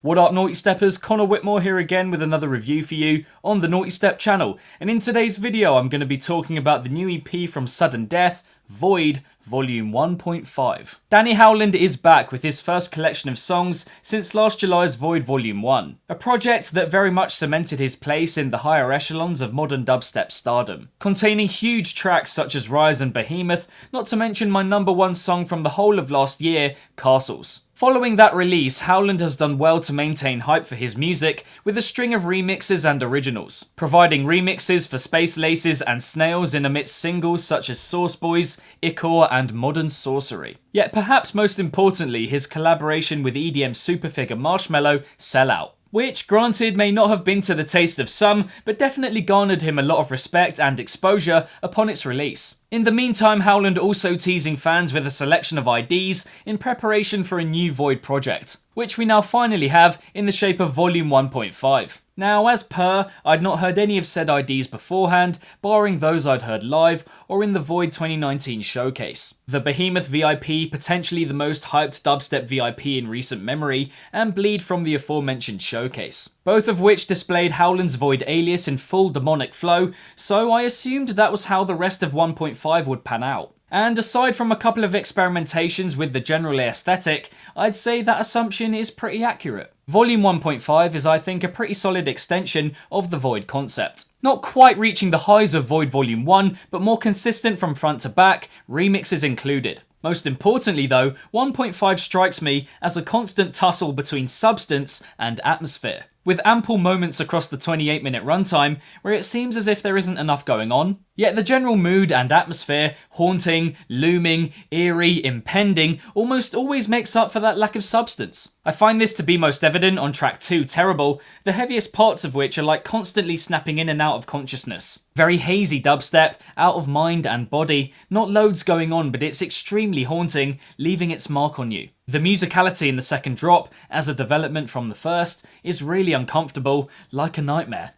What up, Naughty Steppers? Connor Whitmore here again with another review for you on the Nawtystep channel. And in today's video, I'm going to be talking about the new EP from Sudden Death, Voyd, Volume 1.5. Danny Howland is back with his first collection of songs since last July's Voyd Volume 1, a project that very much cemented his place in the higher echelons of modern dubstep stardom, containing huge tracks such as Rise and Behemoth, not to mention my #1 song from the whole of last year, Castles. Following that release, Howland has done well to maintain hype for his music with a string of remixes and originals, providing remixes for Space Laces and Snails in amidst singles such as Source Boys, Ichor and Modern Sorcery. Yet perhaps most importantly, his collaboration with EDM superfigure Marshmello, Sell Out, which, granted, may not have been to the taste of some, but definitely garnered him a lot of respect and exposure upon its release. In the meantime, Howland also teasing fans with a selection of IDs in preparation for a new Voyd project, which we now finally have in the shape of Volume 1.5. Now, as per, I'd not heard any of said IDs beforehand, barring those I'd heard live or in the Voyd 2019 showcase. The Behemoth VIP, potentially the most hyped dubstep VIP in recent memory, and Bleed from the aforementioned showcase, both of which displayed Howland's Voyd alias in full demonic flow, so I assumed that was how the rest of 1.5 would pan out. And aside from a couple of experimentations with the general aesthetic, I'd say that assumption is pretty accurate. Volume 1.5 is, I think, a pretty solid extension of the Voyd concept. Not quite reaching the highs of Voyd Volume 1, but more consistent from front to back, remixes included. Most importantly though, 1.5 strikes me as a constant tussle between substance and atmosphere, with ample moments across the 28-minute runtime where it seems as if there isn't enough going on. Yet the general mood and atmosphere, haunting, looming, eerie, impending, almost always makes up for that lack of substance. I find this to be most evident on track 2, Terrible, the heaviest parts of which are like constantly snapping in and out of consciousness. Very hazy dubstep, out of mind and body, not loads going on, but it's extremely haunting, leaving its mark on you. The musicality in the second drop, as a development from the first, is really uncomfortable, like a nightmare.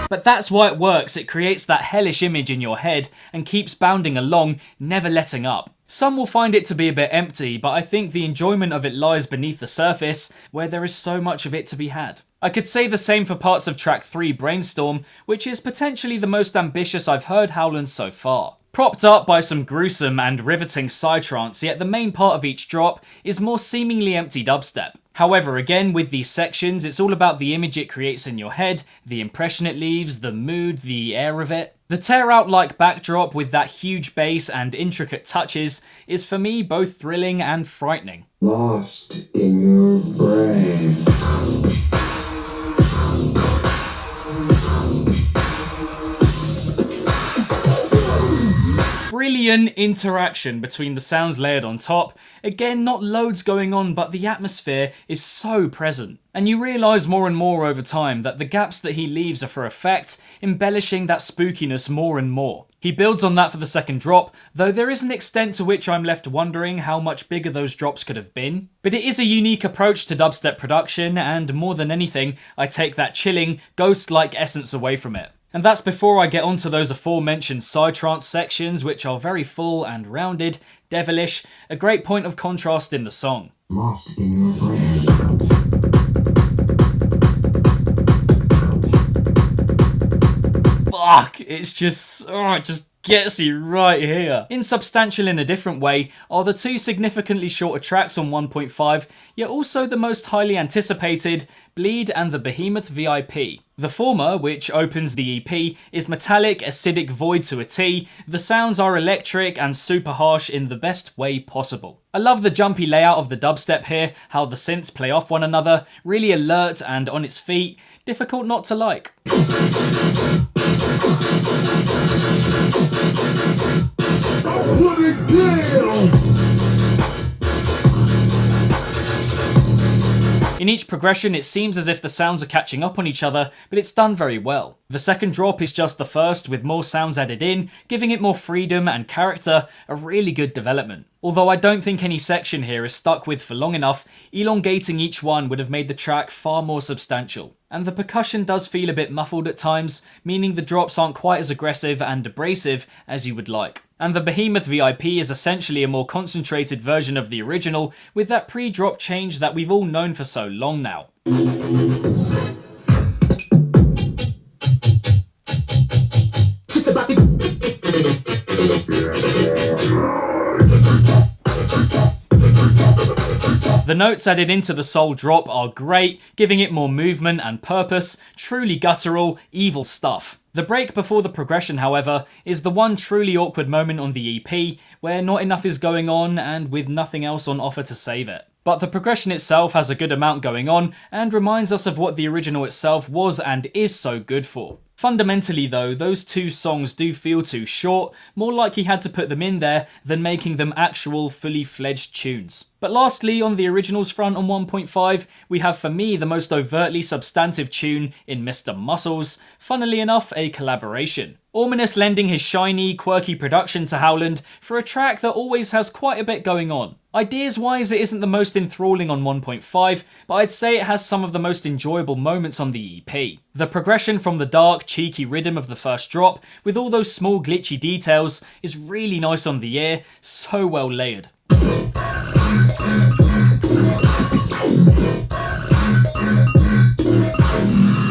But that's why it works. It creates that hellish image in your head and keeps bounding along, never letting up. Some will find it to be a bit empty, but I think the enjoyment of it lies beneath the surface, where there is so much of it to be had. I could say the same for parts of track 3, Brainstorm, which is potentially the most ambitious I've heard Howland so far. Propped up by some gruesome and riveting psytrance, yet the main part of each drop is more seemingly empty dubstep. However, again, with these sections, it's all about the image it creates in your head, the impression it leaves, the mood, the air of it. The tear-out-like backdrop with that huge bass and intricate touches is for me both thrilling and frightening. Lost in your brain. Brilliant interaction between the sounds layered on top. Again, not loads going on, but the atmosphere is so present. And you realise more and more over time that the gaps that he leaves are for effect, embellishing that spookiness more and more. He builds on that for the second drop, though there is an extent to which I'm left wondering how much bigger those drops could have been. But it is a unique approach to dubstep production, and more than anything, I take that chilling, ghost-like essence away from it. And that's before I get onto those aforementioned psytrance sections, which are very full and rounded, devilish, a great point of contrast in the song. Lost in your brain. Fuck, it's just, it just gets you right here. Insubstantial in a different way are the two significantly shorter tracks on 1.5, yet also the most highly anticipated, Bleed and the Behemoth VIP. The former, which opens the EP, is metallic, acidic Voyd to a T. The sounds are electric and super harsh in the best way possible. I love the jumpy layout of the dubstep here, how the synths play off one another, really alert and on its feet, difficult not to like. In each progression, it seems as if the sounds are catching up on each other, but it's done very well. The second drop is just the first, with more sounds added in, giving it more freedom and character, a really good development. Although I don't think any section here is stuck with for long enough, elongating each one would have made the track far more substantial. And the percussion does feel a bit muffled at times, meaning the drops aren't quite as aggressive and abrasive as you would like. And the Behemoth VIP is essentially a more concentrated version of the original, with that pre-drop change that we've all known for so long now. The notes added into the soul drop are great, giving it more movement and purpose, truly guttural, evil stuff. The break before the progression, however, is the one truly awkward moment on the EP, where not enough is going on and with nothing else on offer to save it. But the progression itself has a good amount going on and reminds us of what the original itself was and is so good for. Fundamentally though, those two songs do feel too short, more like he had to put them in there than making them actual fully fledged tunes. But lastly, on the originals front on 1.5, we have for me the most overtly substantive tune in Mr. Muscles, funnily enough a collaboration. Ominous lending his shiny, quirky production to Howland for a track that always has quite a bit going on. Ideas-wise, it isn't the most enthralling on 1.5, but I'd say it has some of the most enjoyable moments on the EP. The progression from the dark, cheeky RIDDIM of the first drop, with all those small glitchy details, is really nice on the ear, so well layered.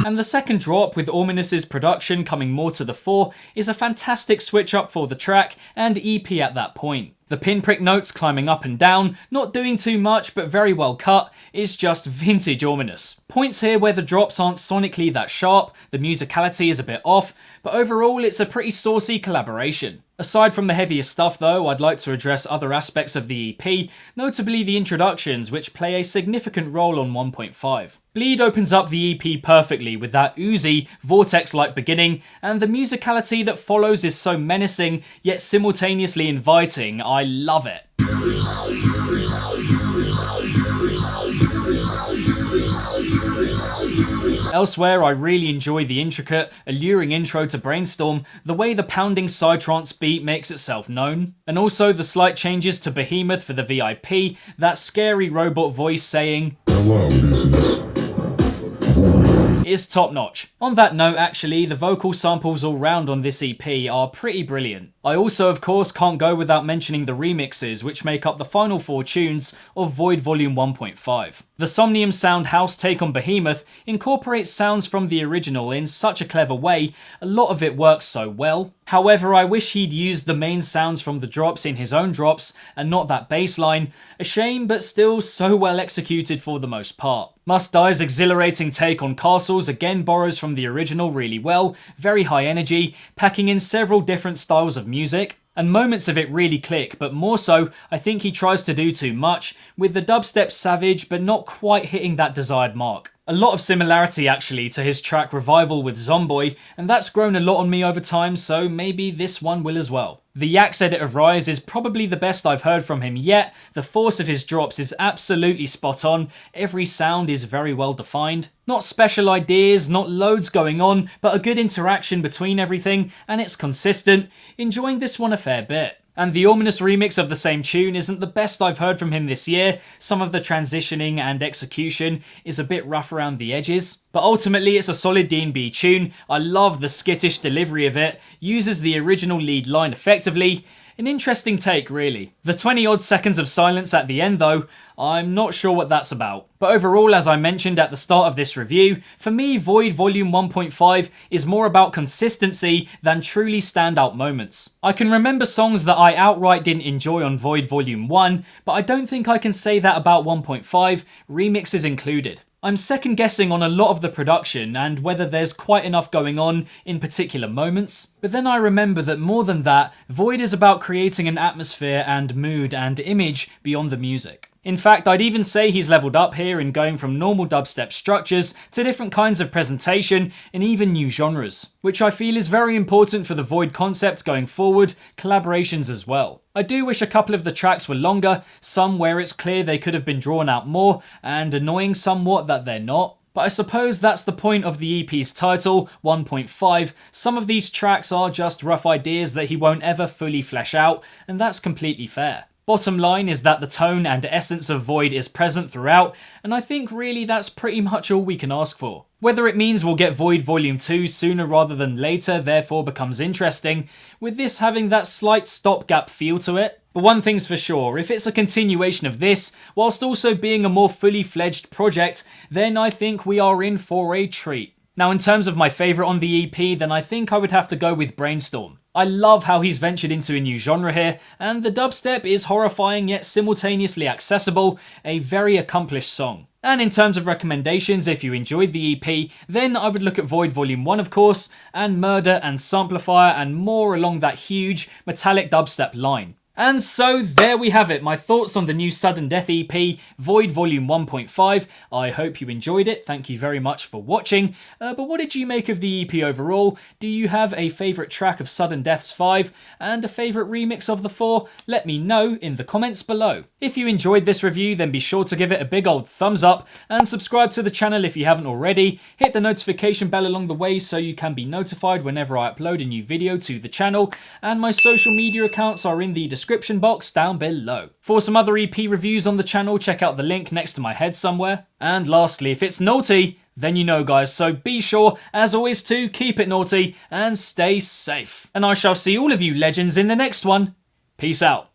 And the second drop, with Ominous's production coming more to the fore, is a fantastic switch up for the track and EP at that point. The pinprick notes climbing up and down, not doing too much but very well cut, is just vintage Ominous. Points here where the drops aren't sonically that sharp, the musicality is a bit off, but overall it's a pretty saucy collaboration. Aside from the heavier stuff though, I'd like to address other aspects of the EP, notably the introductions, which play a significant role on 1.5. Bleed opens up the EP perfectly with that oozy, vortex-like beginning, and the musicality that follows is so menacing, yet simultaneously inviting. I love it. Elsewhere, I really enjoy the intricate, alluring intro to Brainstorm, the way the pounding psytrance beat makes itself known, and also the slight changes to Behemoth for the VIP, that scary robot voice saying, "Hello, this is top notch. On that note, actually, the vocal samples all round on this EP are pretty brilliant. I also, of course, can't go without mentioning the remixes, which make up the final 4 tunes of Voyd Volume 1.5. The Somnium Sound house take on Behemoth incorporates sounds from the original in such a clever way, a lot of it works so well. However, I wish he'd used the main sounds from the drops in his own drops, and not that bass line. A shame, but still so well executed for the most part. Must Die's exhilarating take on Castles again borrows from the original really well, very high energy, packing in several different styles of music. And moments of it really click, but more so, I think he tries to do too much, with the dubstep savage but not quite hitting that desired mark. A lot of similarity actually to his track Revival with Zomboy, and that's grown a lot on me over time, so maybe this one will as well. The Yax edit of Rise is probably the best I've heard from him yet. The force of his drops is absolutely spot on, every sound is very well defined. Not special ideas, not loads going on, but a good interaction between everything, and it's consistent. Enjoying this one a fair bit. And the Ominous remix of the same tune isn't the best I've heard from him this year. Some of the transitioning and execution is a bit rough around the edges. But ultimately it's a solid D&B tune. I love the skittish delivery of it, uses the original lead line effectively. An interesting take, really. The 20 odd seconds of silence at the end though, I'm not sure what that's about. But overall, as I mentioned at the start of this review, for me Voyd Volume 1.5 is more about consistency than truly standout moments. I can remember songs that I outright didn't enjoy on Voyd Volume 1, but I don't think I can say that about 1.5, remixes included. I'm second guessing on a lot of the production and whether there's quite enough going on in particular moments, but then I remember that more than that, Voyd is about creating an atmosphere and mood and image beyond the music. In fact, I'd even say he's leveled up here in going from normal dubstep structures to different kinds of presentation and even new genres, which I feel is very important for the Voyd concept going forward, collaborations as well. I do wish a couple of the tracks were longer, some where it's clear they could have been drawn out more, and annoying somewhat that they're not. But I suppose that's the point of the EP's title, 1.5. Some of these tracks are just rough ideas that he won't ever fully flesh out, and that's completely fair. Bottom line is that the tone and essence of Voyd is present throughout, and I think really that's pretty much all we can ask for. Whether it means we'll get Voyd Volume 2 sooner rather than later therefore becomes interesting, with this having that slight stopgap feel to it. But one thing's for sure, if it's a continuation of this, whilst also being a more fully fledged project, then I think we are in for a treat. Now in terms of my favourite on the EP, then I think I would have to go with Brainstorm. I love how he's ventured into a new genre here, and the dubstep is horrifying yet simultaneously accessible, a very accomplished song. And in terms of recommendations, if you enjoyed the EP, then I would look at Voyd Volume 1 of course, and Murder and Samplifier and more along that huge metallic dubstep line. And so there we have it, my thoughts on the new Sudden Death EP, Voyd Volume 1.5. I hope you enjoyed it, thank you very much for watching. But what did you make of the EP overall? Do you have a favourite track of Sudden Death's 5 and a favourite remix of the 4? Let me know in the comments below. If you enjoyed this review, then be sure to give it a big old thumbs up and subscribe to the channel if you haven't already. Hit the notification bell along the way so you can be notified whenever I upload a new video to the channel, and my social media accounts are in the description box down below. For some other EP reviews on the channel, check out the link next to my head somewhere. And lastly, if it's naughty, then you know guys, so be sure, as always, to keep it naughty and stay safe. And I shall see all of you legends in the next one. Peace out.